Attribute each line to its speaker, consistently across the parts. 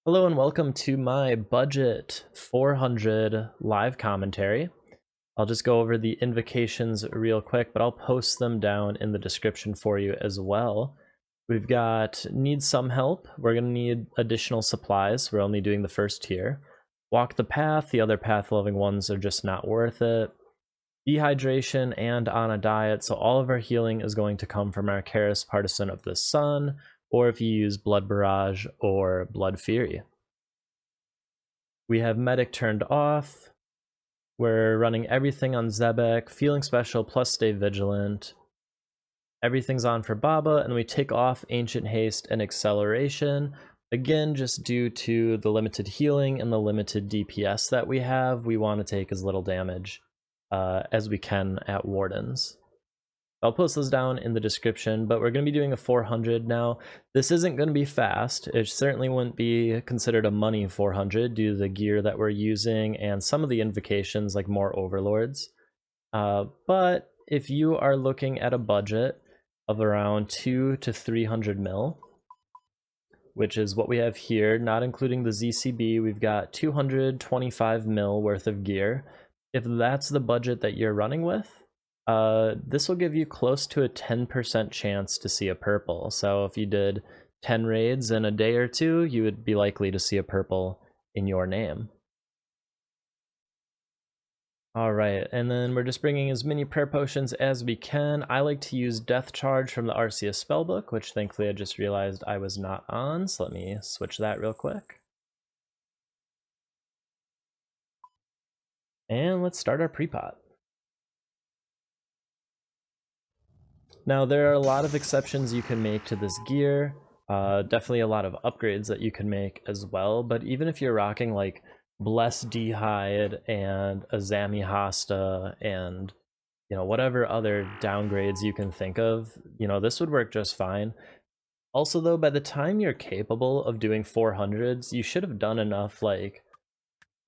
Speaker 1: Hello and welcome to my budget 400 live commentary. I'll just go over the invocations real quick, but I'll post them down in the description for you as well. We've got need some help. We're going to need additional supplies. We're only doing the first tier. Walk the path. The other path loving ones are just not worth it. Dehydration and on a diet. So all of our healing is going to come from our Karis Partisan of the Sun, or if you use Blood Barrage or Blood Fury. We have Medic turned off. We're running everything on Zebak, feeling special plus stay vigilant. Everything's on for Baba, and we take off Ancient Haste and Acceleration. Again, just due to the limited healing and the limited DPS that we have, we want to take as little damage as we can at Wardens. I'll post those down in the description, but we're going to be doing a 400 now. This isn't going to be fast. It certainly wouldn't be considered a money 400 due to the gear that we're using and some of the invocations like more overlords. But if you are looking at a budget of around 200 to 300 mil, which is what we have here, not including the ZCB, we've got 225 mil worth of gear. If that's the budget that you're running with, this will give you close to a 10% chance to see a purple. So if you did 10 raids in a day or two, you would be likely to see a purple in your name. Alright, and then we're just bringing as many prayer potions as we can. I like to use Death Charge from the Arceus spellbook, which thankfully I just realized I was not on, so let me switch that real quick. And let's start our pre-pot. Now, there are a lot of exceptions you can make to this gear, definitely a lot of upgrades that you can make as well, but even if you're rocking like Bless Dehyde and a Zami Hasta and, you know, whatever other downgrades you can think of, you know, this would work just fine. Also though, by the time you're capable of doing 400s, you should have done enough like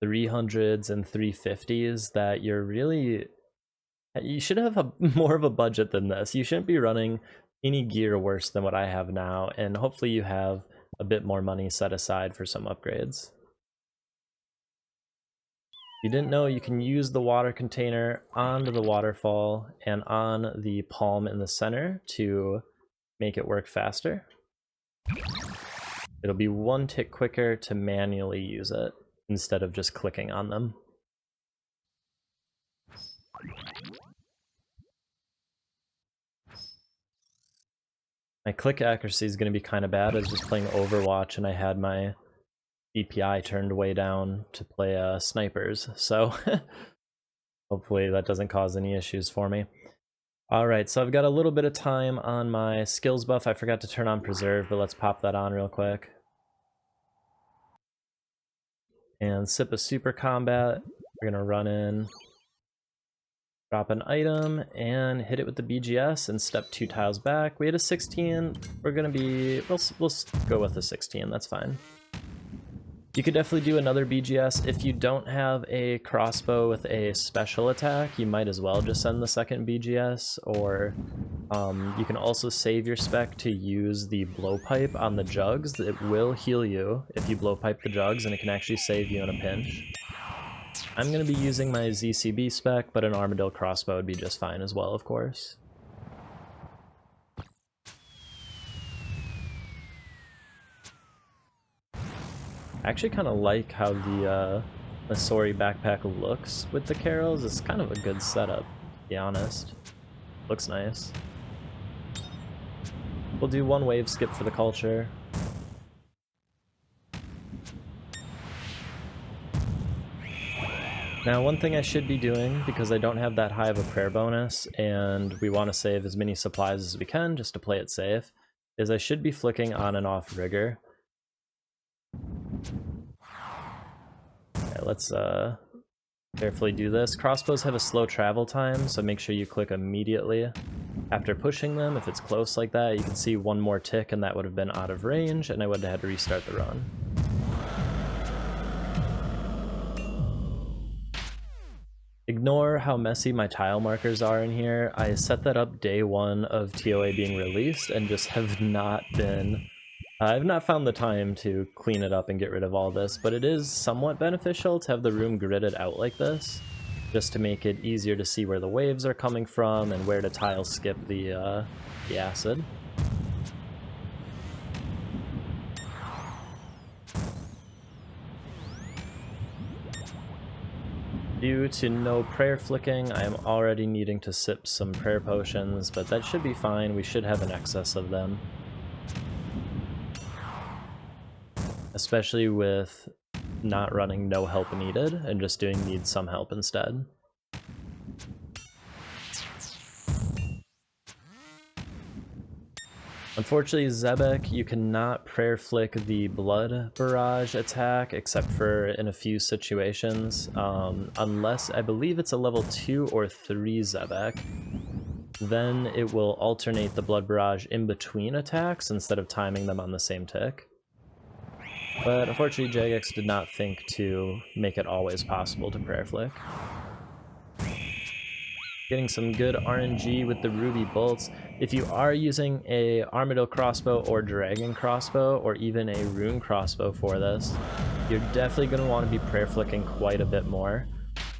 Speaker 1: 300s and 350s that you should have more of a budget than this. You shouldn't be running any gear worse than what I have now, and hopefully you have a bit more money set aside for some upgrades. If you didn't know, you can use the water container onto the waterfall and on the palm in the center to make it work faster. It'll be one tick quicker to manually use it instead of just clicking on them. My click accuracy is going to be kind of bad. I was just playing Overwatch and I had my DPI turned way down to play snipers, so hopefully that doesn't cause any issues for me. Alright, so I've got a little bit of time on my skills buff. I forgot to turn on Preserve, but let's pop that on real quick. And sip a super combat. We're going to run in, drop an item, and hit it with the BGS and step 2 tiles back. We had a 16. We're going to be... We'll go with a 16. That's fine. You could definitely do another BGS. If you don't have a crossbow with a special attack, you might as well just send the second BGS, or you can also save your spec to use the blowpipe on the jugs. It will heal you if you blowpipe the jugs, and it can actually save you in a pinch. I'm going to be using my ZCB spec, but an Armadillo crossbow would be just fine as well, of course. I actually kind of like how the Masori backpack looks with the carols. It's kind of a good setup, to be honest. Looks nice. We'll do one wave skip for the culture. Now, one thing I should be doing, because I don't have that high of a prayer bonus, and we want to save as many supplies as we can just to play it safe, is I should be flicking on and off Rigor. Okay, let's carefully do this. Crossbows have a slow travel time, so make sure you click immediately after pushing them. If it's close like that, you can see one more tick and that would have been out of range, and I would have had to restart the run. Ignore how messy my tile markers are in here. I set that up day 1 of TOA being released and just have not been I've not found the time to clean it up and get rid of all this, but it is somewhat beneficial to have the room gridded out like this, just to make it easier to see where the waves are coming from and where to tile skip the acid. Due to no prayer flicking, I am already needing to sip some prayer potions, but that should be fine. We should have an excess of them. Especially with not running no help needed and just doing need some help instead. Unfortunately, Zebak, you cannot prayer flick the blood barrage attack except for in a few situations, unless I believe it's a level 2 or 3 Zebak. Then it will alternate the blood barrage in between attacks instead of timing them on the same tick. But unfortunately, Jagex did not think to make it always possible to prayer flick. Getting some good RNG with the ruby bolts. If you are using a armadillo crossbow or dragon crossbow or even a rune crossbow for this, you're definitely going to want to be prayer flicking quite a bit more.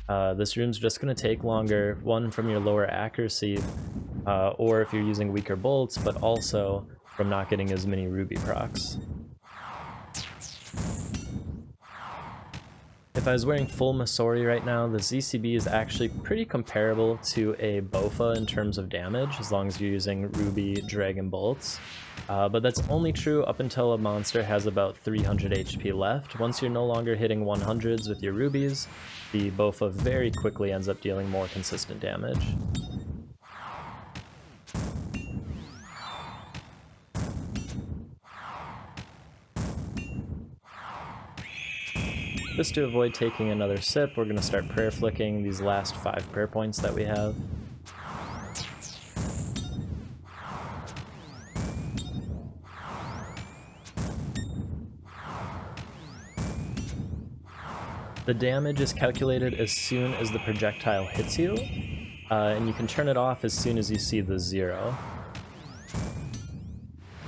Speaker 1: This rune's just going to take longer, one from your lower accuracy, or if you're using weaker bolts, but also from not getting as many ruby procs. If I was wearing full Masori right now, the ZCB is actually pretty comparable to a Bofa in terms of damage, as long as you're using Ruby Dragon Bolts. But that's only true up until a monster has about 300 HP left. Once you're no longer hitting 100s with your rubies, the Bofa very quickly ends up dealing more consistent damage. Just to avoid taking another sip, we're going to start prayer flicking these last 5 prayer points that we have. The damage is calculated as soon as the projectile hits you, and you can turn it off as soon as you see the 0.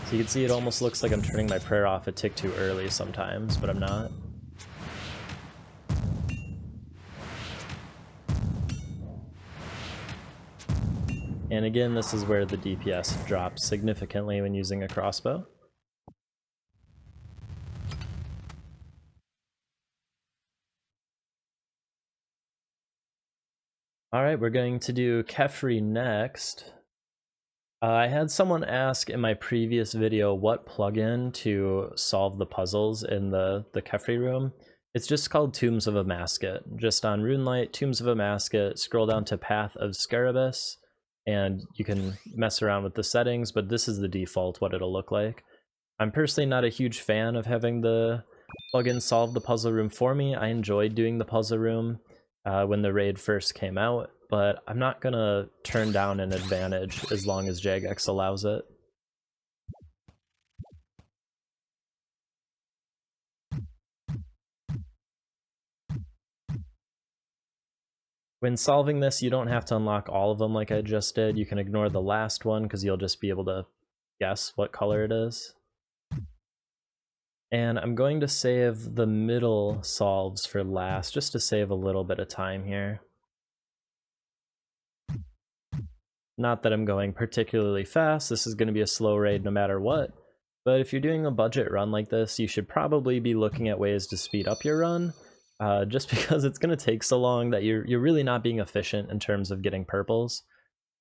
Speaker 1: So you can see it almost looks like I'm turning my prayer off a tick too early sometimes, but I'm not. And again, this is where the DPS drops significantly when using a crossbow. Alright, we're going to do Kephri next. I had someone ask in my previous video what plugin to solve the puzzles in the Kephri room. It's just called Tombs of Amascut. Just on RuneLite, Tombs of Amascut, scroll down to Path of Scarabus, and you can mess around with the settings, but this is the default what it'll look like. I'm personally not a huge fan of having the plugin solve the puzzle room for me. I enjoyed doing the puzzle room when the raid first came out, but I'm not gonna turn down an advantage as long as Jagex allows it. When solving this, you don't have to unlock all of them like I just did. You can ignore the last one because you'll just be able to guess what color it is. And I'm going to save the middle solves for last, just to save a little bit of time here. Not that I'm going particularly fast, this is going to be a slow raid no matter what, but if you're doing a budget run like this, you should probably be looking at ways to speed up your run, just because it's going to take so long that you're really not being efficient in terms of getting purples.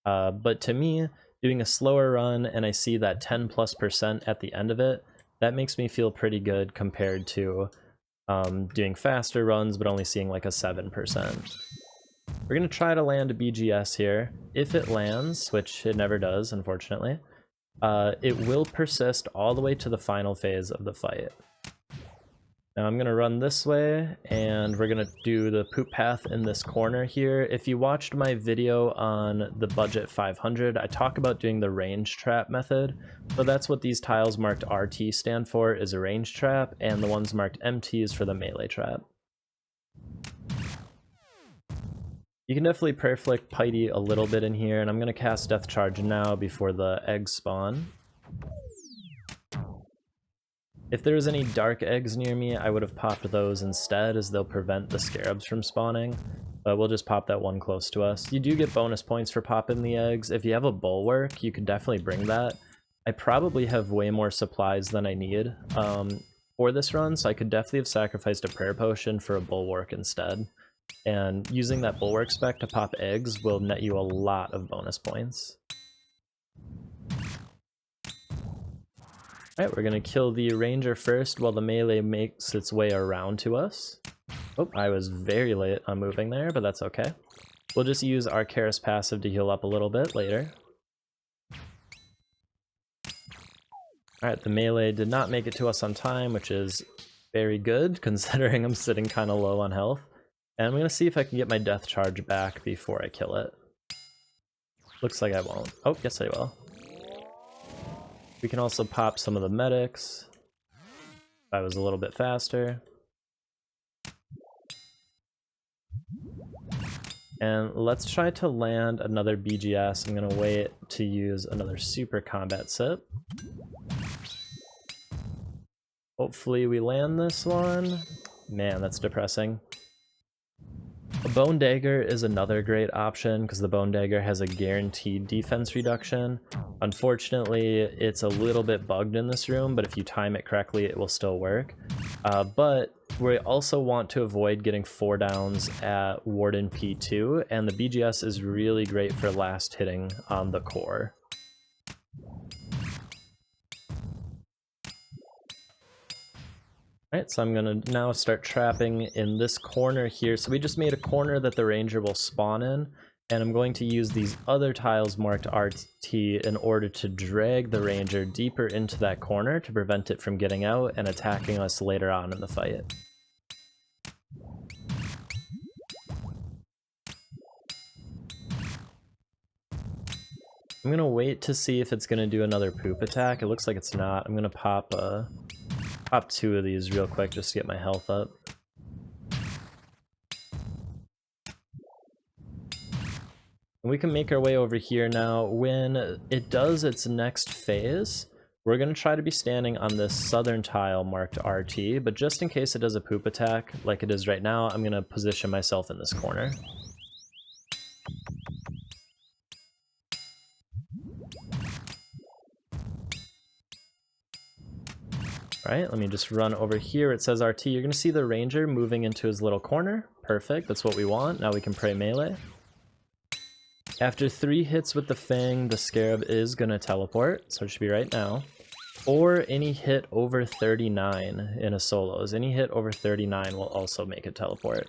Speaker 1: But to me, doing a slower run and I see that 10+% at the end of it, that makes me feel pretty good compared to doing faster runs but only seeing like a 7%. We're going to try to land a BGS here. If it lands, which it never does, unfortunately, it will persist all the way to the final phase of the fight. Now I'm going to run this way, and we're going to do the poop path in this corner here. If you watched my video on the budget 500, I talk about doing the range trap method. So that's what these tiles marked RT stand for, is a range trap, and the ones marked MT is for the melee trap. You can definitely prayer flick Piety a little bit in here, and I'm going to cast Death Charge now before the eggs spawn. If there was any dark eggs near me, I would have popped those instead, as they'll prevent the scarabs from spawning. But we'll just pop that one close to us. You do get bonus points for popping the eggs. If you have a bulwark, you could definitely bring that. I probably have way more supplies than I need for this run, so I could definitely have sacrificed a prayer potion for a bulwark instead. And using that bulwark spec to pop eggs will net you a lot of bonus points. Alright, we're going to kill the ranger first while the melee makes its way around to us. Oh, I was very late on moving there, but that's okay. We'll just use our Karis passive to heal up a little bit later. Alright, the melee did not make it to us on time, which is very good, considering I'm sitting kind of low on health. And I'm going to see if I can get my death charge back before I kill it. Looks like I won't. Oh, yes I will. We can also pop some of the medics. If I was a little bit faster. And let's try to land another BGS. I'm going to wait to use another super combat sip. Hopefully we land this one. Man, that's depressing. A Bone Dagger is another great option because the Bone Dagger has a guaranteed defense reduction. Unfortunately, it's a little bit bugged in this room, but if you time it correctly, it will still work. But we also want to avoid getting 4 downs at Warden P2, and the BGS is really great for last hitting on the core. Alright, so I'm going to now start trapping in this corner here. So we just made a corner that the ranger will spawn in, and I'm going to use these other tiles marked RT in order to drag the ranger deeper into that corner to prevent it from getting out and attacking us later on in the fight. I'm going to wait to see if it's going to do another poop attack. It looks like it's not. I'm going to pop 2 of these real quick just to get my health up. And we can make our way over here now. When it does its next phase, we're going to try to be standing on this southern tile marked RT, but just in case it does a poop attack like it is right now, I'm going to position myself in this corner. Alright, let me just run over here. It says RT. You're going to see the ranger moving into his little corner. Perfect, that's what we want. Now we can pray melee. After 3 hits with the Fang, the Scarab is going to teleport, so it should be right now. Or any hit over 39 in a solos. Any hit over 39 will also make it teleport.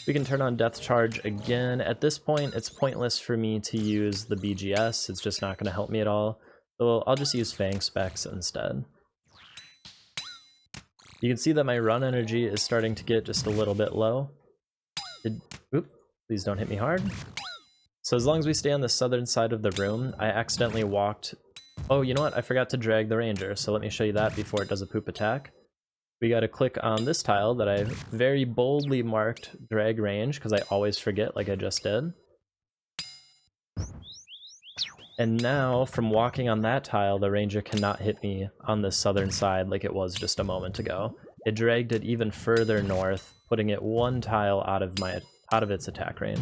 Speaker 1: We can turn on Death Charge again. At this point, it's pointless for me to use the BGS. It's just not going to help me at all. So I'll just use Fang specs instead. You can see that my run energy is starting to get just a little bit low. Oop, please don't hit me hard. So as long as we stay on the southern side of the room, I accidentally walked... Oh, you know what? I forgot to drag the ranger, so let me show you that before it does a poop attack. We gotta click on this tile that I very boldly marked drag range, because I always forget like I just did. And now, from walking on that tile, the ranger cannot hit me on the southern side like it was just a moment ago. It dragged it even further north, putting it 1 tile out of its attack range.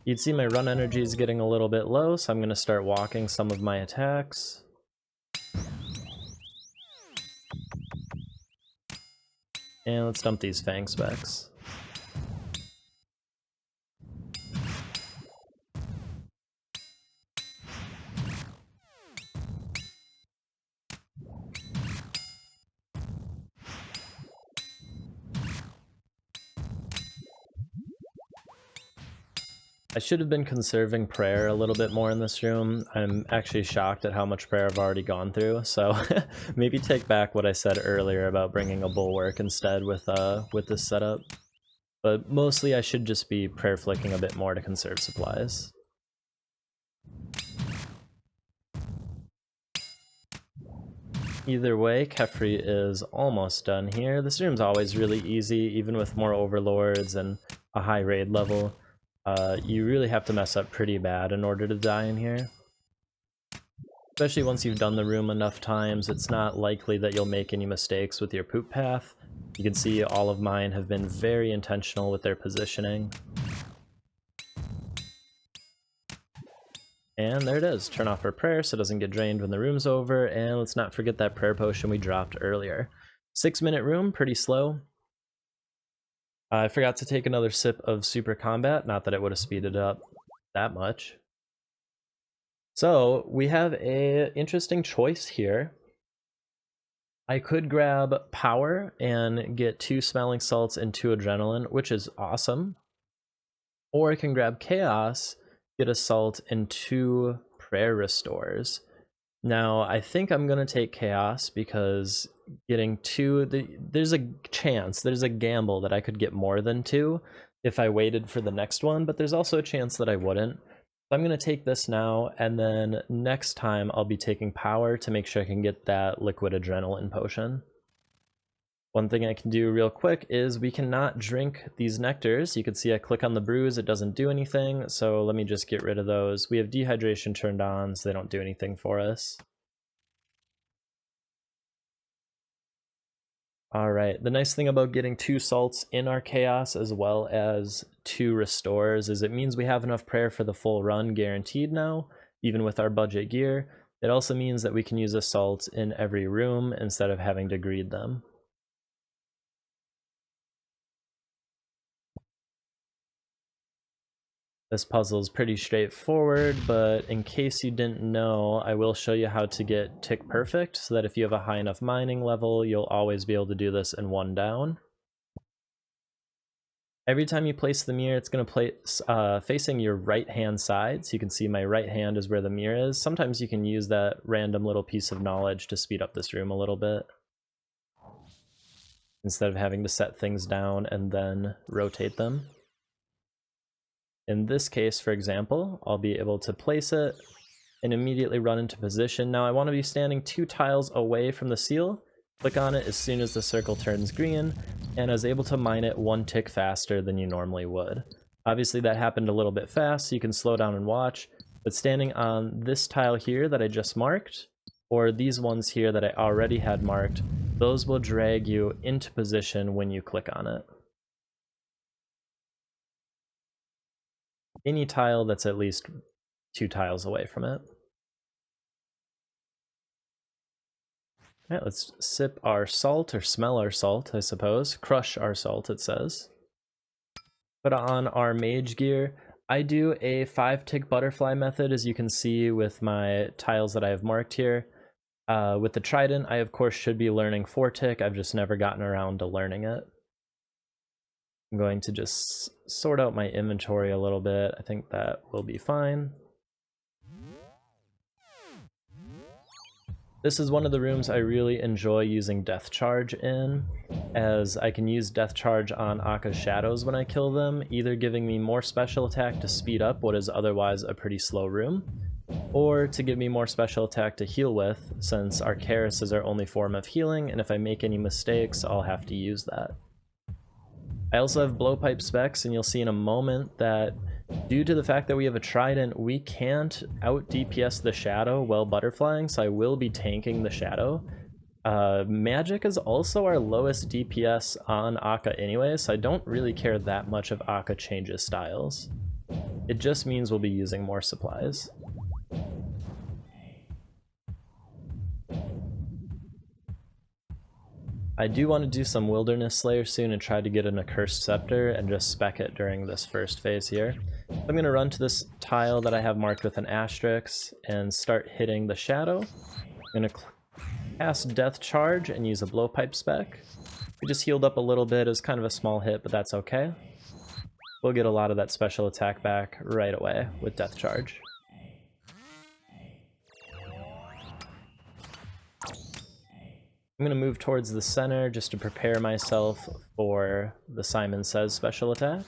Speaker 1: You'd see my run energy is getting a little bit low, so I'm going to start walking some of my attacks. And let's dump these Fang specs. I should have been conserving prayer a little bit more in this room. I'm actually shocked at how much prayer I've already gone through, so maybe take back what I said earlier about bringing a bulwark instead with this setup. But mostly I should just be prayer flicking a bit more to conserve supplies. Either way, Kephri is almost done here. This room's always really easy, even with more overlords and a high raid level. You really have to mess up pretty bad in order to die in here. Especially once you've done the room enough times, it's not likely that you'll make any mistakes with your poop path. You can see all of mine have been very intentional with their positioning. And there it is. Turn off our prayer so it doesn't get drained when the room's over, and let's not forget that prayer potion we dropped earlier. 6-minute room, pretty slow. I forgot to take another sip of Super Combat, not that it would have speeded up that much. So we have an interesting choice here. I could grab Power and get 2 Smelling Salts and 2 Adrenaline, which is awesome. Or I can grab Chaos, get a Salt, and 2 Prayer Restores. Now, I think I'm going to take Chaos because getting 2... there's a chance, there's a gamble that I could get more than 2 if I waited for the next one, but there's also a chance that I wouldn't. So I'm going to take this now, and then next time I'll be taking Power to make sure I can get that Liquid Adrenaline potion. One thing I can do real quick is we cannot drink these nectars. You can see I click on the brews, it doesn't do anything, so let me just get rid of those. We have dehydration turned on, so they don't do anything for us. Alright, the nice thing about getting 2 salts in our chaos as well as 2 restores is it means we have enough prayer for the full run guaranteed now, even with our budget gear. It also means that we can use a salt in every room instead of having to greed them. This puzzle is pretty straightforward, but in case you didn't know, I will show you how to get tick perfect so that if you have a high enough mining level, you'll always be able to do this in 1 down. Every time you place the mirror, it's going to place facing your right hand side, so you can see my right hand is where the mirror is. Sometimes you can use that random little piece of knowledge to speed up this room a little bit, instead of having to set things down and then rotate them. In this case, for example, I'll be able to place it and immediately run into position. Now I want to be standing 2 tiles away from the seal. Click on it as soon as the circle turns green, and I was able to mine it 1 tick faster than you normally would. Obviously that happened a little bit fast, so you can slow down and watch, but standing on this tile here that I just marked, or these ones here that I already had marked, those will drag you into position when you click on it. Any tile that's at least 2 tiles away from it. Alright, let's sip our salt, or smell our salt, I suppose. Crush our salt, it says. Put on our mage gear. I do a 5-tick butterfly method, as you can see with my tiles that I have marked here. With the trident, I of course should be learning 4-tick, I've just never gotten around to learning it. I'm going to just sort out my inventory a little bit. I think that will be fine. This is one of the rooms I really enjoy using Death Charge in, as I can use Death Charge on Akkha's shadows when I kill them, either giving me more special attack to speed up what is otherwise a pretty slow room, or to give me more special attack to heal with, since Arcaris is our only form of healing, and if I make any mistakes, I'll have to use that. I also have blowpipe specs, and you'll see in a moment that due to the fact that we have a trident, we can't out DPS the shadow while butterflying, so I will be tanking the shadow. Magic is also our lowest DPS on Akkha anyway, so I don't really care that much if Akkha changes styles. It just means we'll be using more supplies. I do want to do some Wilderness Slayer soon and try to get an Accursed Scepter and just spec it during this first phase here. I'm going to run to this tile that I have marked with an asterisk and start hitting the shadow. I'm going to cast Death Charge and use a blowpipe spec. We just healed up a little bit, it was kind of a small hit, but that's okay. We'll get a lot of that special attack back right away with Death Charge. I'm going to move towards the center just to prepare myself for the Simon Says special attack.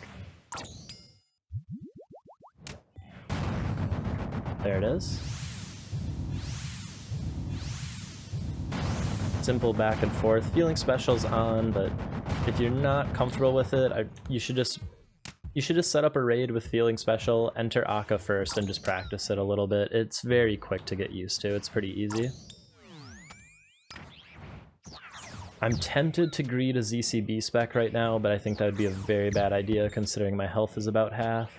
Speaker 1: There it is. Simple back and forth. Feeling special's on, but if you're not comfortable with it, you should just You should just set up a raid with Feeling Special, enter Akkha first, and just practice it a little bit. It's very quick to get used to. It's pretty easy. I'm tempted to greed a ZCB spec right now, but I think that would be a very bad idea considering my health is about half.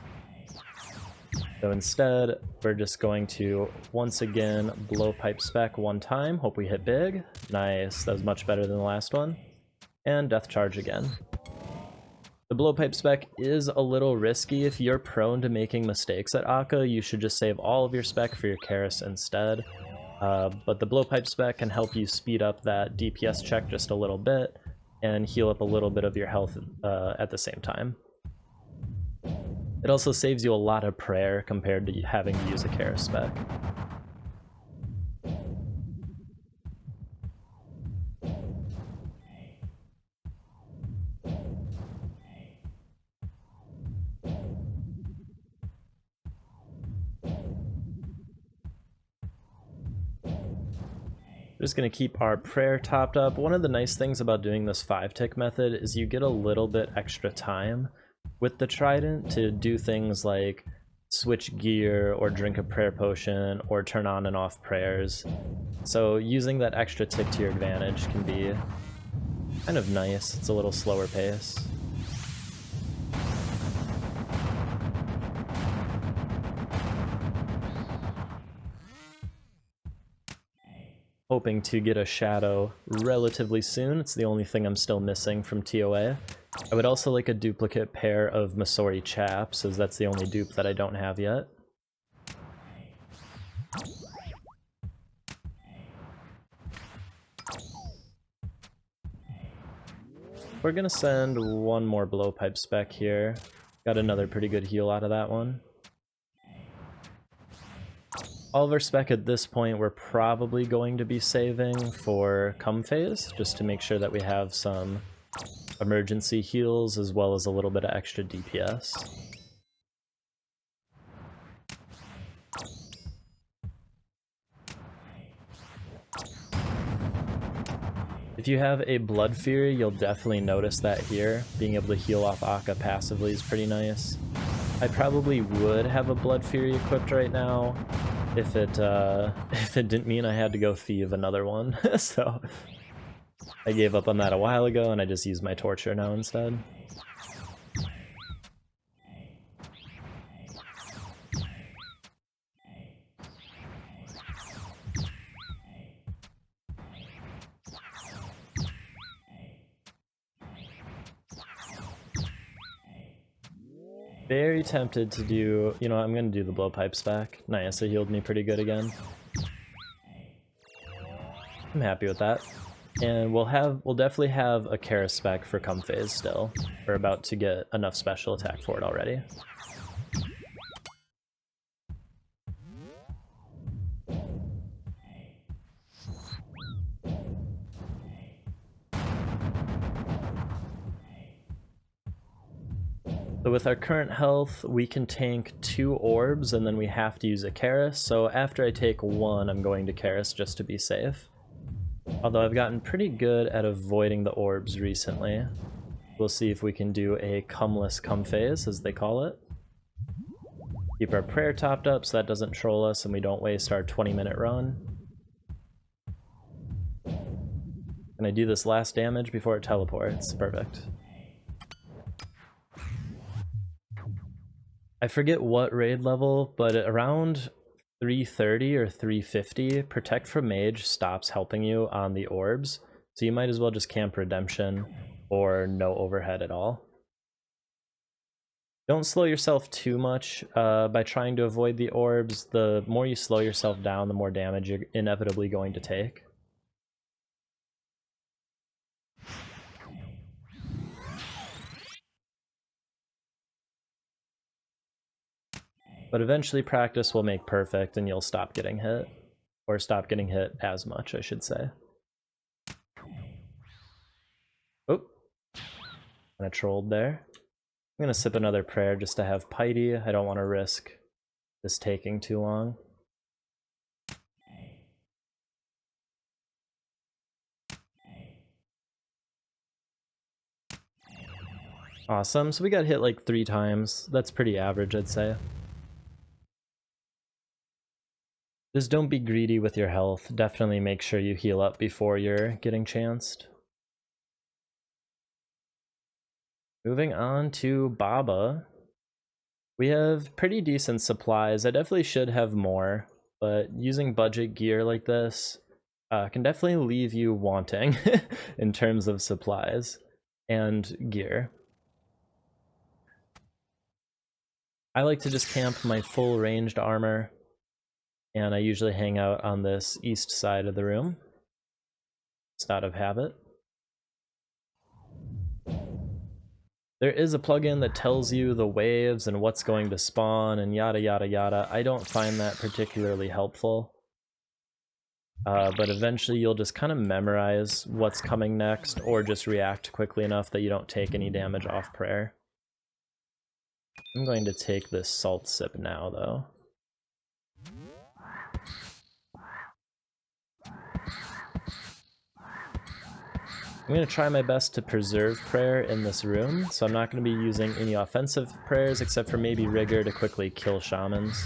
Speaker 1: So instead, we're just going to, once again, blowpipe spec one time. Hope we hit big. Nice, that was much better than the last one. And death charge again. The blowpipe spec is a little risky. If you're prone to making mistakes at Akkha, you should just save all of your spec for your Karis instead. But the blowpipe spec can help you speed up that DPS check just a little bit and heal up a little bit of your health at the same time. It also saves you a lot of prayer compared to having to use a Karis spec. We're just going to keep our prayer topped up. One of the nice things about doing this 5-tick method is you get a little bit extra time with the trident to do things like switch gear or drink a prayer potion or turn on and off prayers. So using that extra tick to your advantage can be kind of nice. It's a little slower pace. Hoping to get a shadow relatively soon. It's the only thing I'm still missing from TOA. I would also like a duplicate pair of Masori chaps, as that's the only dupe that I don't have yet. We're gonna send one more blowpipe spec here. Got another pretty good heal out of that one. All of our spec at this point we're probably going to be saving for come phase, just to make sure that we have some emergency heals as well as a little bit of extra DPS. If you have a Blood Fury, you'll definitely notice that here. Being able to heal off Akkha passively is pretty nice. I probably would have a Blood Fury equipped right now if it didn't mean I had to go thieve another one. So I gave up on that a while ago and I just use my Torture now instead. Very tempted to do, you know, I'm gonna do the blowpipe spec. Nice, it healed me pretty good again. I'm happy with that. And we'll definitely have a Karis spec for come phase still. We're about to get enough special attack for it already. So with our current health, we can tank 2 orbs and then we have to use a Karis. So after I take 1, I'm going to Karis just to be safe. Although I've gotten pretty good at avoiding the orbs recently. We'll see if we can do a cumless come phase, as they call it. Keep our prayer topped up so that doesn't troll us and we don't waste our 20-minute run. Can I do this last damage before it teleports? Perfect. I forget what raid level, but around 330 or 350, Protect from Mage stops helping you on the orbs, so you might as well just camp Redemption or no overhead at all. Don't slow yourself too much by trying to avoid the orbs. The more you slow yourself down, the more damage you're inevitably going to take. But eventually practice will make perfect and you'll stop getting hit. Or stop getting hit as much, I should say. Oh, I trolled there. I'm gonna sip another prayer just to have piety. I don't want to risk this taking too long. Awesome. So we got hit like 3 times. That's pretty average, I'd say. Just don't be greedy with your health. Definitely make sure you heal up before you're getting chanced. Moving on to Baba. We have pretty decent supplies. I definitely should have more, but using budget gear like this can definitely leave you wanting in terms of supplies and gear. I like to just camp my full ranged armor, and I usually hang out on this east side of the room. It's out of habit. There is a plugin that tells you the waves and what's going to spawn and yada yada yada. I don't find that particularly helpful. But eventually you'll just kind of memorize what's coming next, or just react quickly enough that you don't take any damage off prayer. I'm going to take this salt sip now, though. I'm going to try my best to preserve prayer in this room, so I'm not going to be using any offensive prayers except for maybe Rigor to quickly kill shamans.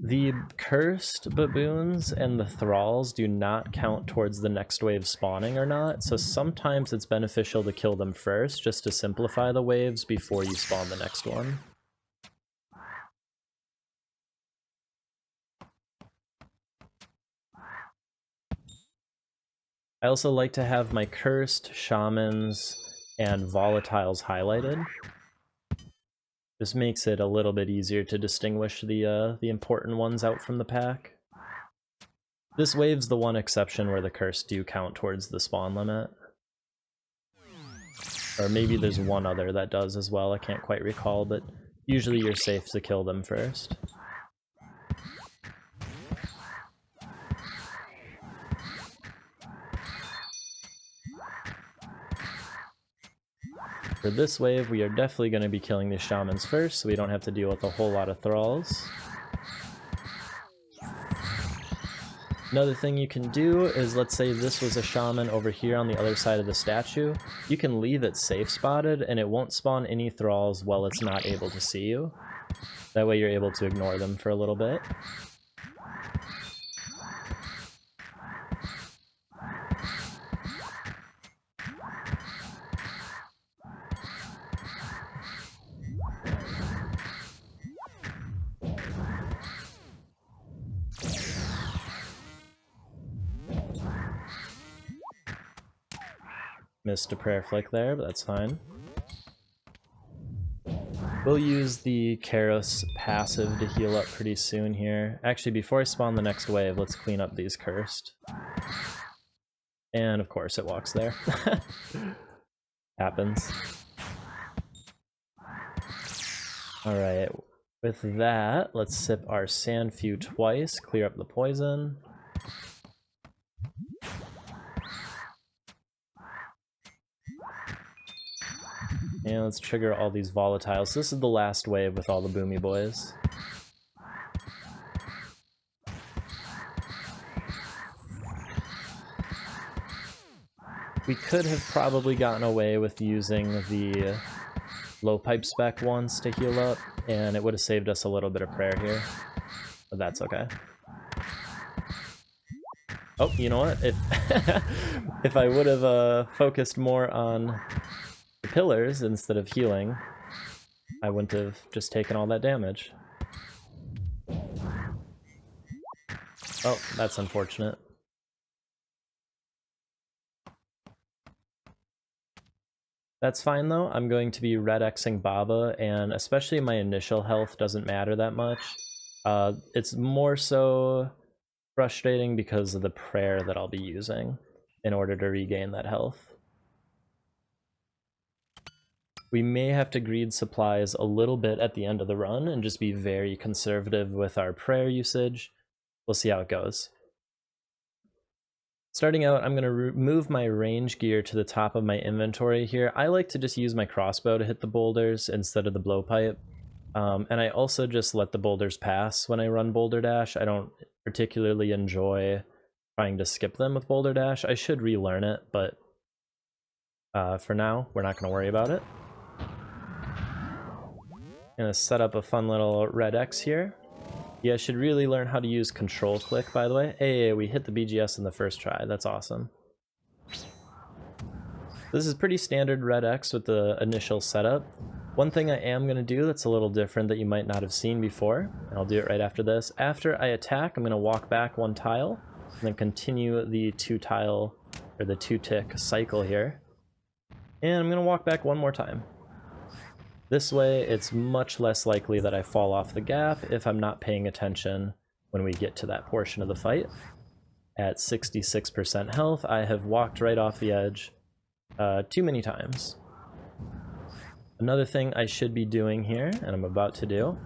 Speaker 1: The cursed baboons and the thralls do not count towards the next wave spawning or not, so sometimes it's beneficial to kill them first just to simplify the waves before you spawn the next one. I also like to have my cursed, shamans, and volatiles highlighted. This makes it a little bit easier to distinguish the important ones out from the pack. This wave's the one exception where the cursed do count towards the spawn limit. Or maybe there's one other that does as well, I can't quite recall, but usually you're safe to kill them first. For this wave, we are definitely going to be killing these shamans first, so we don't have to deal with a whole lot of thralls. Another thing you can do is, let's say this was a shaman over here on the other side of the statue, you can leave it safe spotted and it won't spawn any thralls while it's not able to see you. That way you're able to ignore them for a little bit. Missed a prayer flick there, but that's fine. We'll use the Karos passive to heal up pretty soon here. Actually, before I spawn the next wave, let's clean up these cursed. And of course it walks there. Happens. Alright, with that, let's sip our Sandfew twice, clear up the poison. And let's trigger all these volatiles. This is the last wave with all the boomy boys. We could have probably gotten away with using the low pipe spec once to heal up, and it would have saved us a little bit of prayer here. But that's okay. Oh, you know what? If I would have focused more on the pillars instead of healing, I wouldn't have just taken all that damage. Oh, that's unfortunate. That's fine though. I'm going to be red Xing Baba, and especially my initial health doesn't matter that much. It's more so frustrating because of the prayer that I'll be using in order to regain that health. We may have to greed supplies a little bit at the end of the run and just be very conservative with our prayer usage. We'll see how it goes. Starting out, I'm going to move my range gear to the top of my inventory here. I like to just use my crossbow to hit the boulders instead of the blowpipe. And I also just let the boulders pass when I run Boulder Dash. I don't particularly enjoy trying to skip them with Boulder Dash. I should relearn it, but for now, we're not going to worry about it. I'm going to set up a fun little red X here. You guys should really learn how to use control click, by the way. Hey, we hit the BGS in the first try. That's awesome. This is pretty standard red X with the initial setup. One thing I am going to do that's a little different that you might not have seen before, and I'll do it right after this. After I attack, I'm going to walk back one tile, and then continue the 2-tile, or the 2-tick cycle here. And I'm going to walk back one more time. This way, it's much less likely that I fall off the gap if I'm not paying attention when we get to that portion of the fight. At 66% health, I have walked right off the edge too many times. Another thing I should be doing here, and I'm about to do,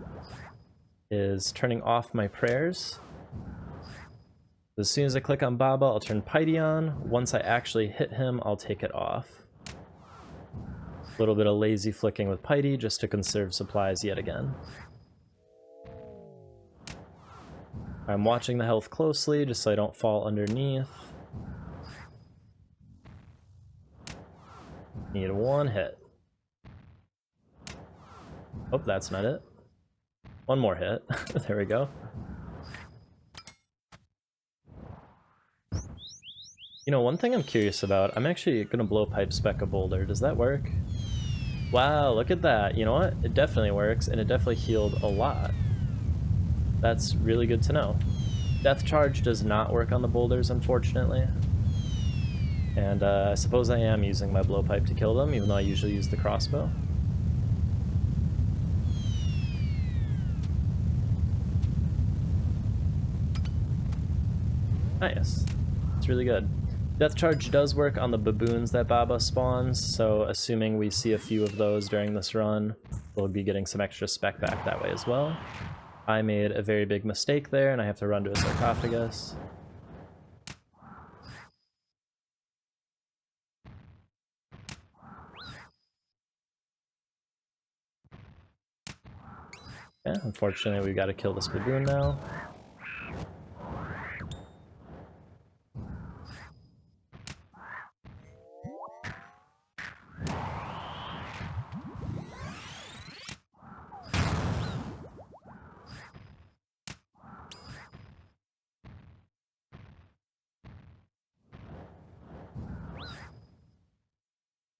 Speaker 1: is turning off my prayers. As soon as I click on Baba, I'll turn Piety on. Once I actually hit him, I'll take it off. A little bit of lazy flicking with Piety just to conserve supplies yet again. I'm watching the health closely just so I don't fall underneath. Need one hit. Oh, that's not it. One more hit. There we go. You know, one thing I'm curious about, I'm actually gonna blow pipe spec a boulder. Does that work? Wow, look at that. You know what? It definitely works, and it definitely healed a lot. That's really good to know. Death charge does not work on the boulders, unfortunately. And I suppose I am using my blowpipe to kill them, even though I usually use the crossbow. Nice. It's really good. Death charge does work on the baboons that Baba spawns, so assuming we see a few of those during this run, we'll be getting some extra spec back that way as well. I made a very big mistake there, and I have to run to a sarcophagus. Yeah, unfortunately we've got to kill this baboon now.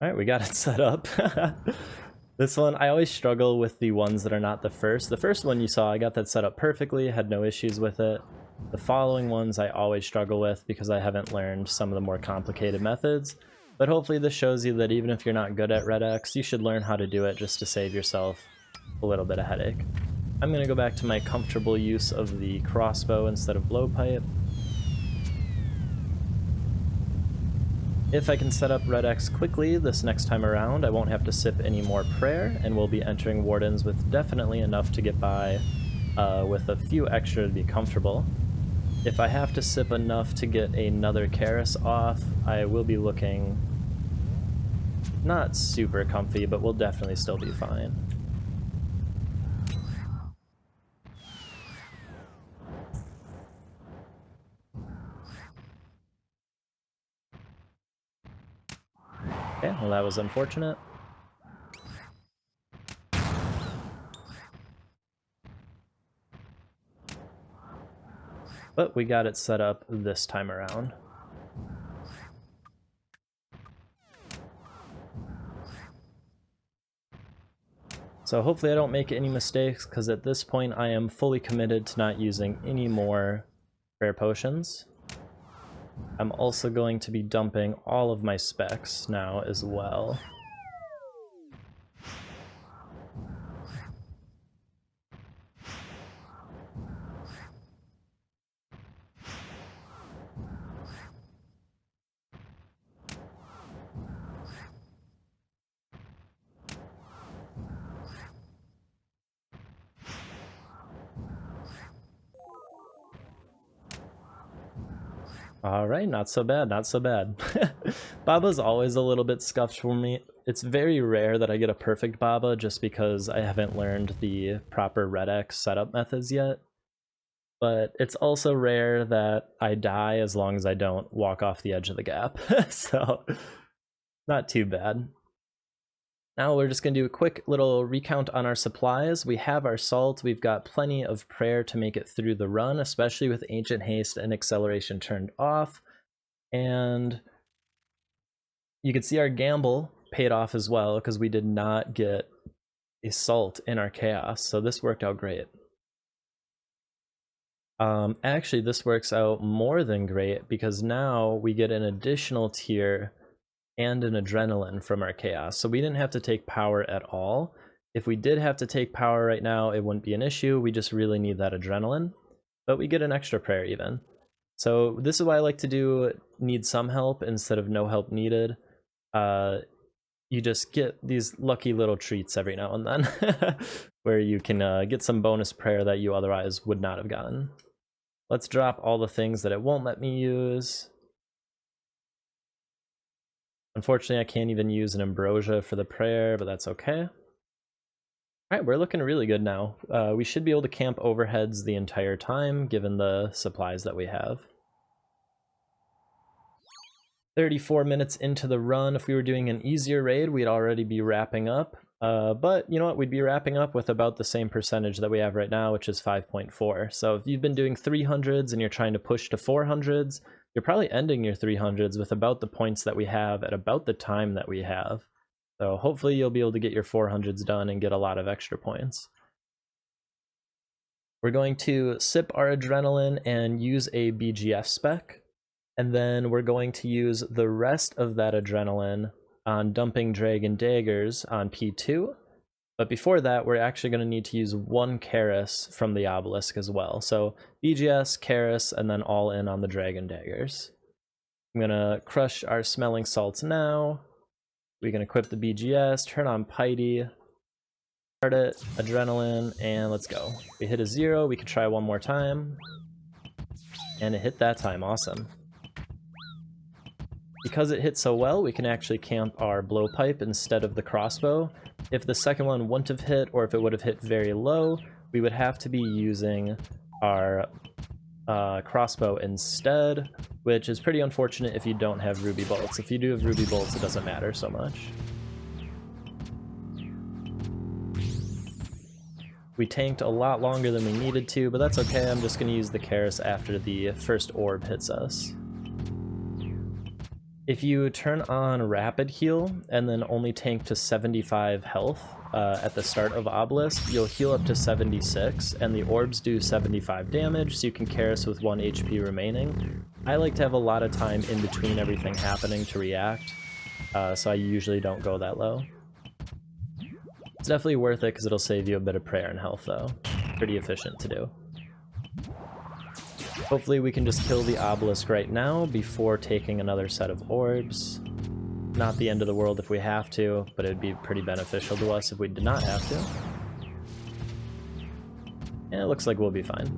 Speaker 1: Alright, we got it set up. This one, I always struggle with the ones that are not the first. The first one you saw, I got that set up perfectly, had no issues with it. The following ones I always struggle with because I haven't learned some of the more complicated methods. But hopefully this shows you that even if you're not good at Red X, you should learn how to do it just to save yourself a little bit of headache. I'm going to go back to my comfortable use of the crossbow instead of blowpipe. If I can set up Red X quickly this next time around, I won't have to sip any more prayer, and we'll be entering wardens with definitely enough to get by with a few extra to be comfortable. If I have to sip enough to get another Karis off, I will be looking not super comfy, but we'll definitely still be fine. Okay, well that was unfortunate. But we got it set up this time around. So hopefully I don't make any mistakes, because at this point I am fully committed to not using any more rare potions. I'm also going to be dumping all of my specs now as well. All right, not so bad, not so bad. Baba's always a little bit scuffed for me. It's very rare that I get a perfect Baba just because I haven't learned the proper Red X setup methods yet. But it's also rare that I die as long as I don't walk off the edge of the gap. So, not too bad. Now we're just going to do a quick little recount on our supplies. We have our salt. We've got plenty of prayer to make it through the run, especially with Ancient Haste and Acceleration turned off. And you can see our gamble paid off as well because we did not get a salt in our chaos. So this worked out great. Actually, this works out more than great because now we get an additional tier and an adrenaline from our chaos. So we didn't have to take power at all. If we did have to take power right now, it wouldn't be an issue. We just really need that adrenaline, but we get an extra prayer even. So this is why I like to do need some help instead of no help needed. You just get these lucky little treats every now and then where you can get some bonus prayer that you otherwise would not have gotten. Let's drop all the things that it won't let me use. Unfortunately, I can't even use an ambrosia for the prayer, but that's okay. All right, we're looking really good now. We should be able to camp overheads the entire time, given the supplies that we have. 34 minutes into the run. If we were doing an easier raid, we'd already be wrapping up. But you know what? We'd be wrapping up with about the same percentage that we have right now, which is 5.4. So if you've been doing 300s and you're trying to push to 400s, you're probably ending your 300s with about the points that we have at about the time that we have. So hopefully you'll be able to get your 400s done and get a lot of extra points. We're going to sip our adrenaline and use a BGF spec. And then we're going to use the rest of that adrenaline on dumping dragon daggers on P2. But before that, we're actually going to need to use one Karis from the obelisk as well. So BGS, Karis, and then all in on the dragon daggers. I'm going to crush our smelling salts now. We can equip the BGS, turn on Piety, start it, adrenaline, and let's go. We hit a 0, we can try one more time. And it hit that time, awesome. Because it hit so well, we can actually camp our blowpipe instead of the crossbow. If the second one wouldn't have hit, or if it would have hit very low, we would have to be using our crossbow instead, which is pretty unfortunate if you don't have ruby bolts. If you do have ruby bolts, it doesn't matter so much. We tanked a lot longer than we needed to, but that's okay. I'm just going to use the Karis after the first orb hits us. If you turn on rapid heal and then only tank to 75 health at the start of Obelisk, you'll heal up to 76, and the orbs do 75 damage, so you can Karis with 1 HP remaining. I like to have a lot of time in between everything happening to react, so I usually don't go that low. It's definitely worth it because it'll save you a bit of prayer and health though. Pretty efficient to do. Hopefully we can just kill the obelisk right now before taking another set of orbs. Not the end of the world if we have to, but it'd be pretty beneficial to us if we did not have to. And it looks like we'll be fine.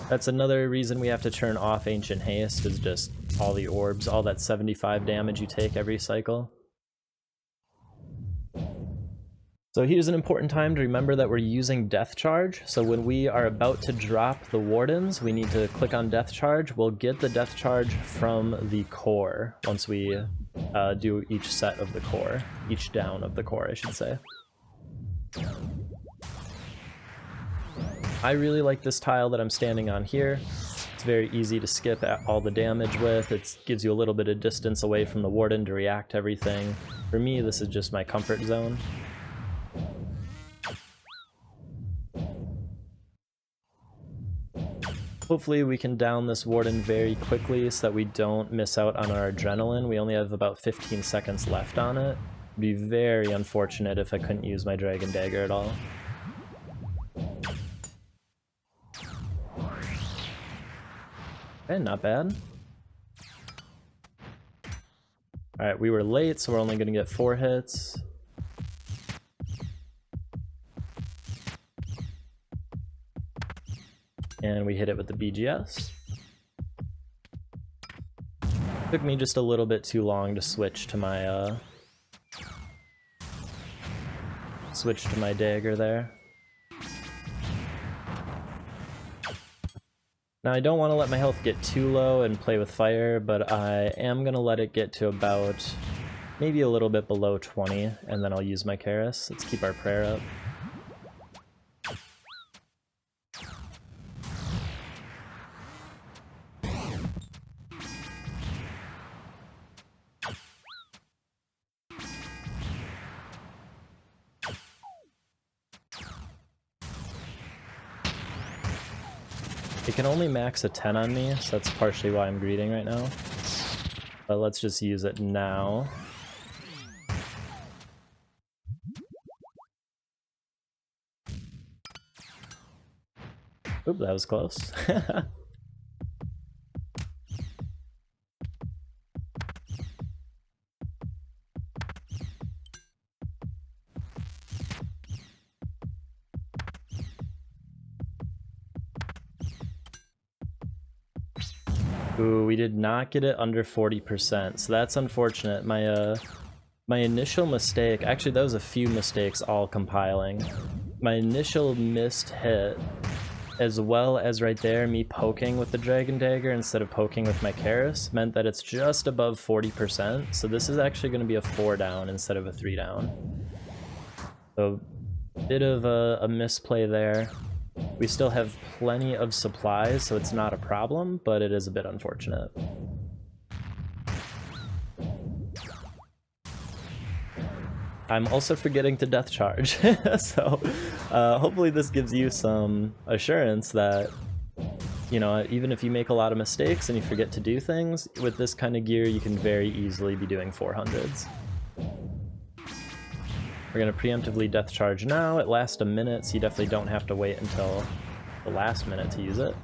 Speaker 1: That's another reason we have to turn off Ancient Haste, is just all the orbs, all that 75 damage you take every cycle. So here's an important time to remember that we're using Death Charge. So when we are about to drop the wardens, we need to click on Death Charge. We'll get the Death Charge from the core once we do each set of the core. Each down of the core, I should say. I really like this tile that I'm standing on here. It's very easy to skip all the damage with. It gives you a little bit of distance away from the warden to react to everything. For me, this is just my comfort zone. Hopefully we can down this warden very quickly so that we don't miss out on our adrenaline. We only have about 15 seconds left on it. It'd be very unfortunate if I couldn't use my dragon dagger at all. Okay, not bad. Alright, we were late, so we're only going to get 4 hits. And we hit it with the BGS. Took me just a little bit too long to switch to my dagger there. Now I don't want to let my health get too low and play with fire, but I am going to let it get to about maybe a little bit below 20, and then I'll use my Karis. Let's keep our prayer up. It can only max a 10 on me, so that's partially why I'm greeting right now. But let's just use it now. Oop, that was close. Ooh, we did not get it under 40%, so that's unfortunate. My initial mistake, actually that was a few mistakes all compiling. My initial missed hit, as well as right there me poking with the Dragon Dagger instead of poking with my Karis, meant that it's just above 40%, so this is actually going to be a 4 down instead of a 3 down. So, bit of a misplay there. We still have plenty of supplies, so it's not a problem, but it is a bit unfortunate. I'm also forgetting to death charge, so hopefully this gives you some assurance that, you know, even if you make a lot of mistakes and you forget to do things, with this kind of gear you can very easily be doing 400s. We're going to preemptively death charge now. It lasts a minute, so you definitely don't have to wait until the last minute to use it.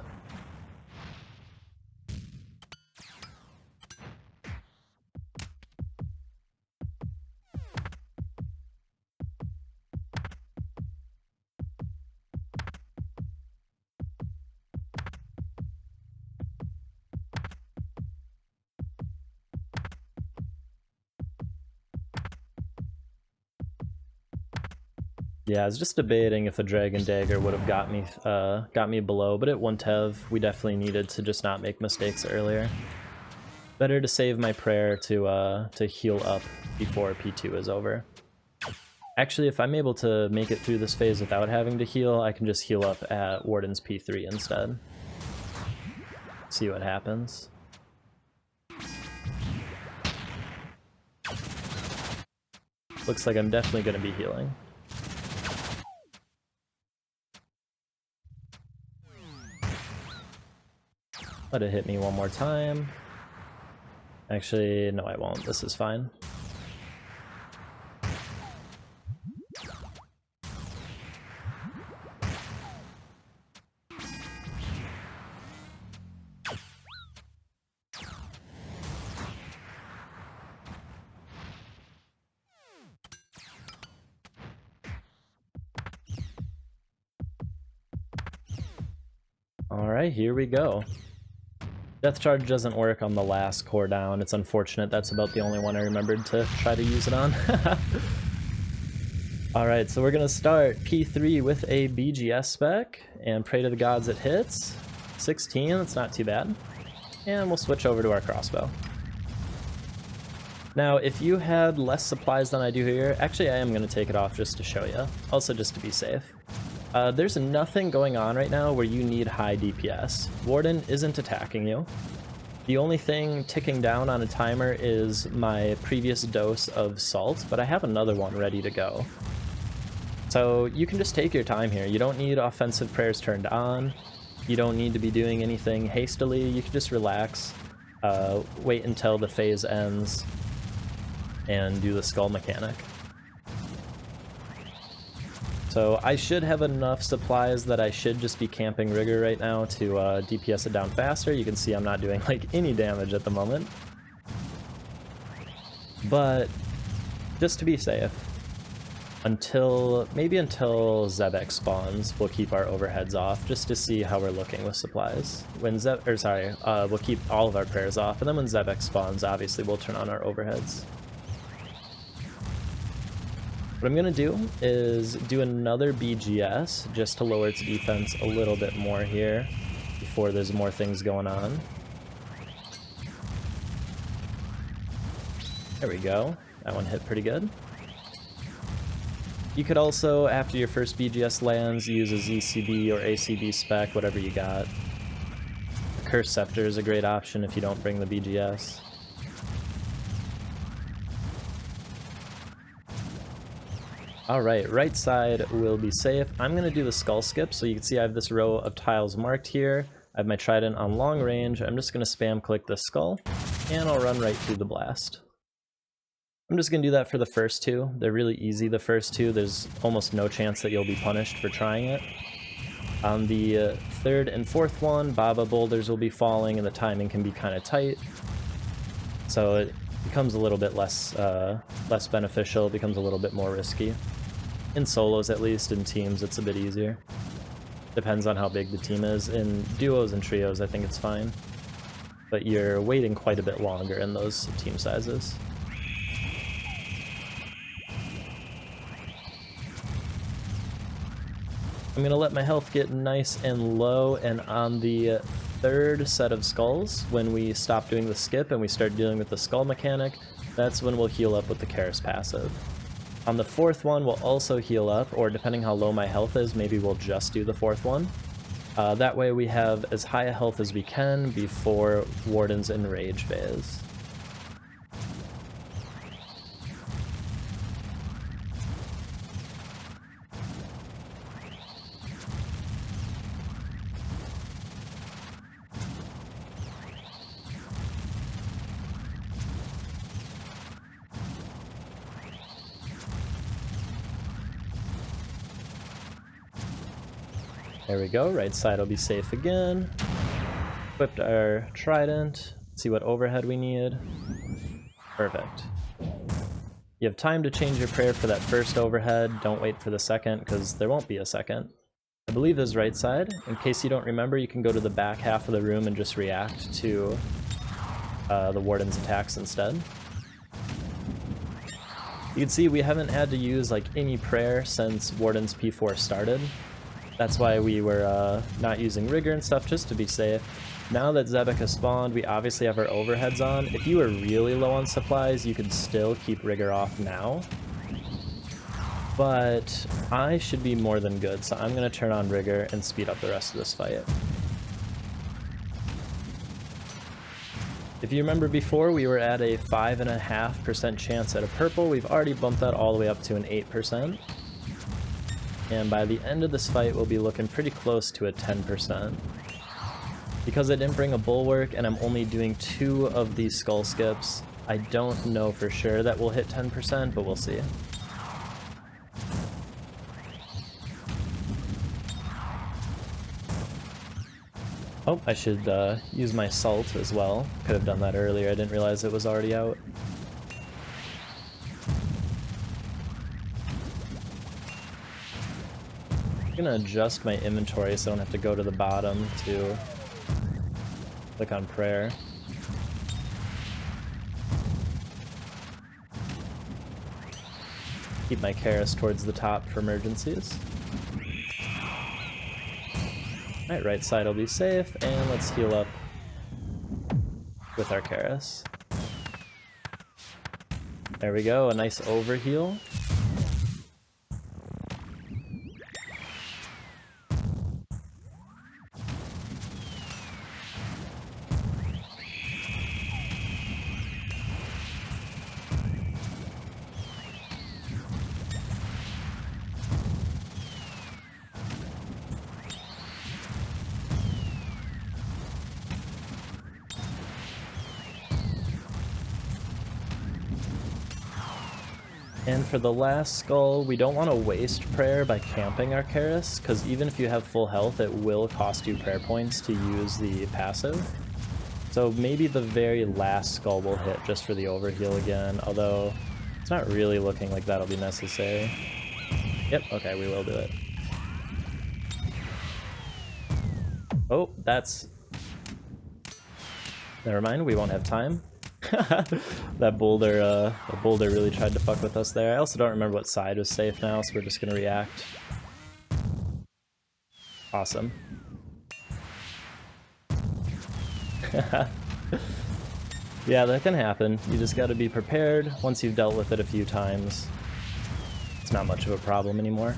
Speaker 1: Yeah, I was just debating if a Dragon Dagger would have got me below, but it wouldn't have. We definitely needed to just not make mistakes earlier. Better to save my prayer to heal up before P2 is over. Actually, if I'm able to make it through this phase without having to heal, I can just heal up at Warden's P3 instead. See what happens. Looks like I'm definitely going to be healing. Let it hit me one more time. Actually, no I won't. This is fine. Alright, here we go. Death charge doesn't work on the last core down. It's unfortunate. That's about the only one I remembered to try to use it on. Alright, so we're going to start P3 with a BGS spec and pray to the gods it hits. 16, that's not too bad. And we'll switch over to our crossbow. Now, if you had less supplies than I do here, actually I am going to take it off just to show you. Also just to be safe. There's nothing going on right now where you need high DPS. Warden isn't attacking you. The only thing ticking down on a timer is my previous dose of salt, but I have another one ready to go. So you can just take your time here. You don't need offensive prayers turned on. You don't need to be doing anything hastily. You can just relax, wait until the phase ends, and do the skull mechanic. So I should have enough supplies that I should just be camping Rigor right now to DPS it down faster. You can see I'm not doing like any damage at the moment. But just to be safe, maybe until Zebak spawns, we'll keep our overheads off just to see how we're looking with supplies. When we'll keep all of our prayers off, and then when Zebak spawns, obviously we'll turn on our overheads. What I'm gonna do is do another BGS just to lower its defense a little bit more here before there's more things going on. There we go. That one hit pretty good. You could also, after your first BGS lands, use a ZCB or ACB spec, whatever you got. A Curse Scepter is a great option if you don't bring the BGS. Alright, right side will be safe. I'm going to do the skull skip, so you can see I have this row of tiles marked here. I have my trident on long range. I'm just going to spam click the skull, and I'll run right through the blast. I'm just going to do that for the first two. They're really easy, the first two. There's almost no chance that you'll be punished for trying it. On the third and fourth one, Baba boulders will be falling, and the timing can be kind of tight. So it becomes a little bit less beneficial, becomes a little bit more risky. In solos at least, in teams it's a bit easier. Depends on how big the team is. In duos and trios I think it's fine. But you're waiting quite a bit longer in those team sizes. I'm going to let my health get nice and low, and on the third set of skulls, when we stop doing the skip and we start dealing with the skull mechanic, that's when we'll heal up with the Karis passive. On the fourth one, we'll also heal up, or depending how low my health is, maybe we'll just do the fourth one. That way we have as high a health as we can before Warden's Enrage phase. There we go, right side will be safe again. Equipped our trident, see what overhead we need. Perfect. You have time to change your prayer for that first overhead, don't wait for the second, because there won't be a second. I believe this right side. In case you don't remember, you can go to the back half of the room and just react to the Warden's attacks instead. You can see we haven't had to use like any prayer since Warden's P4 started. That's why we were not using rigor and stuff, just to be safe. Now that Zebak has spawned, we obviously have our overheads on. If you were really low on supplies, you could still keep rigor off now. But I should be more than good, so I'm going to turn on rigor and speed up the rest of this fight. If you remember before, we were at a 5.5% chance at a purple. We've already bumped that all the way up to an 8%. And by the end of this fight, we'll be looking pretty close to a 10%. Because I didn't bring a bulwark and I'm only doing 2 of these skull skips, I don't know for sure that we'll hit 10%, but we'll see. Oh, I should use my salt as well. Could have done that earlier, I didn't realize it was already out. I'm gonna adjust my inventory so I don't have to go to the bottom to click on prayer. Keep my Karis towards the top for emergencies. Alright, right side will be safe, and let's heal up with our Karis. There we go, a nice overheal. And for the last skull, we don't want to waste prayer by camping our Karis, because even if you have full health, it will cost you prayer points to use the passive. So maybe the very last skull will hit just for the overheal again, although it's not really looking like that'll be necessary. Yep, okay, we will do it. Oh, that's... Never mind, we won't have time. That boulder really tried to fuck with us there. I also don't remember what side was safe now, so we're just gonna react. Awesome. Yeah, that can happen. You just gotta be prepared. Once you've dealt with it a few times, it's not much of a problem anymore.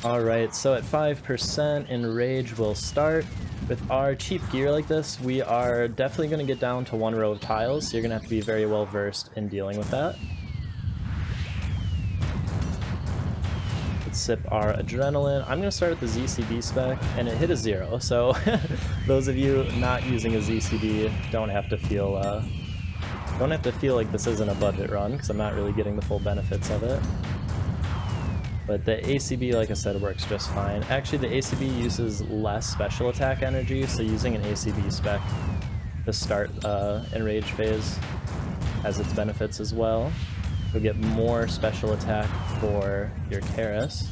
Speaker 1: Alright, so at 5% Enrage will start. With our cheap gear like this, we are definitely going to get down to one row of tiles, so you're going to have to be very well versed in dealing with that. Let's sip our adrenaline. I'm going to start with the ZCB spec, and it hit a 0, so those of you not using a ZCB don't have to feel like this isn't a budget run, because I'm not really getting the full benefits of it. But the ACB, like I said, works just fine. Actually, the ACB uses less special attack energy, so using an ACB spec to start Enrage phase has its benefits as well. You'll get more special attack for your Karis.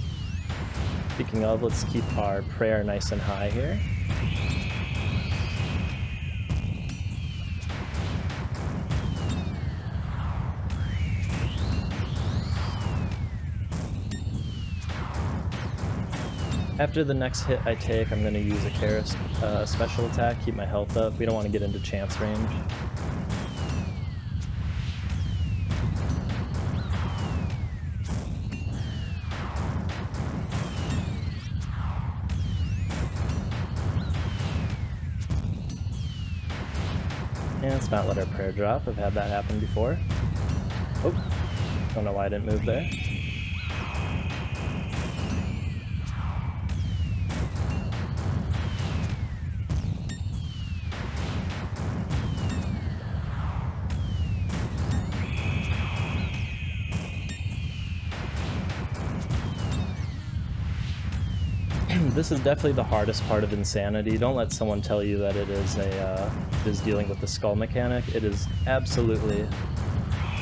Speaker 1: Speaking of, let's keep our prayer nice and high here. After the next hit I take, I'm going to use a Karis special attack, keep my health up. We don't want to get into chance range. And let's not let our prayer drop. I've had that happen before. Oh, don't know why I didn't move there. This is definitely the hardest part of Insanity. Don't let someone tell you that it is dealing with the skull mechanic. It is absolutely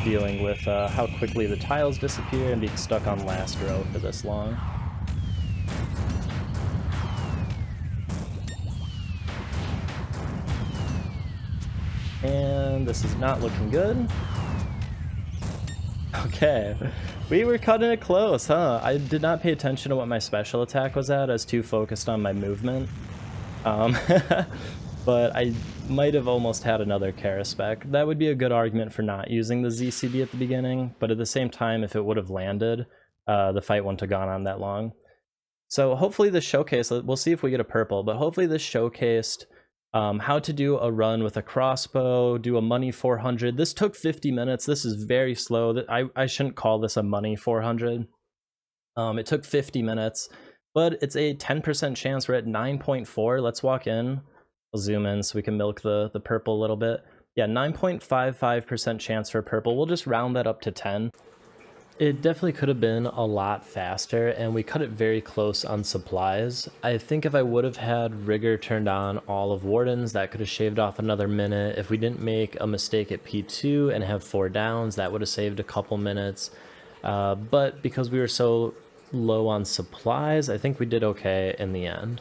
Speaker 1: dealing with how quickly the tiles disappear and being stuck on last row for this long. And this is not looking good. Okay, we were cutting it close, huh? I did not pay attention to what my special attack was at. I was too focused on my movement. But I might have almost had another Karis spec. That would be a good argument for not using the ZCB at the beginning, but at the same time, if it would have landed, the fight wouldn't have gone on that long. So hopefully this showcase, we'll see if we get a purple, but hopefully this showcased how to do a run with a crossbow, do a money 400. This took 50 minutes. This is very slow. I shouldn't call this a money 400. It took 50 minutes, but it's a 10% chance. We're at 9.4. Let's walk in. We'll zoom in so we can milk the purple a little bit. Yeah, 9.55% chance for purple. We'll just round that up to 10. It definitely could have been a lot faster, and we cut it very close on supplies. I think if I would have had Rigor turned on all of Wardens, that could have shaved off another minute. If we didn't make a mistake at P2 and have 4 downs, that would have saved a couple minutes. But because we were so low on supplies, I think we did okay in the end.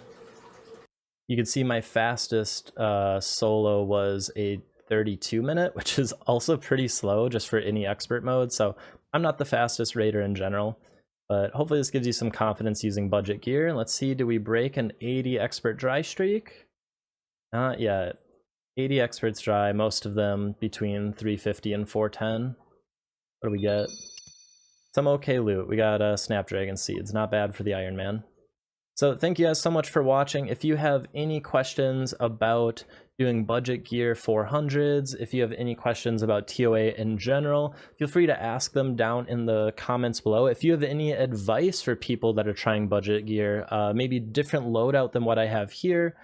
Speaker 1: You can see my fastest solo was a 32-minute, which is also pretty slow just for any expert mode. So I'm not the fastest raider in general, but hopefully this gives you some confidence using budget gear. Let's see, do we break an 80 expert dry streak? Not yet. 80 experts dry, most of them between 350 and 410. What do we get? Some okay loot. We got Snapdragon Seeds, not bad for the Ironman. So thank you guys so much for watching. If you have any questions about doing budget gear 400s, if you have any questions about TOA in general, feel free to ask them down in the comments below. If you have any advice for people that are trying budget gear, maybe different loadout than what I have here,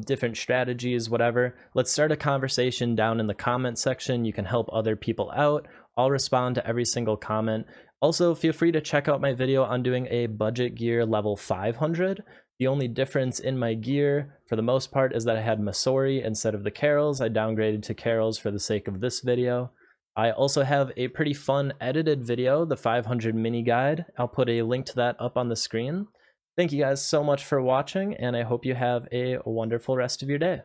Speaker 1: different strategies, whatever, let's start a conversation down in the comment section. You can help other people out. I'll respond to every single comment. Also, feel free to check out my video on doing a budget gear level 500. The only difference in my gear, for the most part, is that I had Masori instead of the Carols. I downgraded to Carols for the sake of this video. I also have a pretty fun edited video, the 500 mini guide. I'll put a link to that up on the screen. Thank you guys so much for watching, and I hope you have a wonderful rest of your day.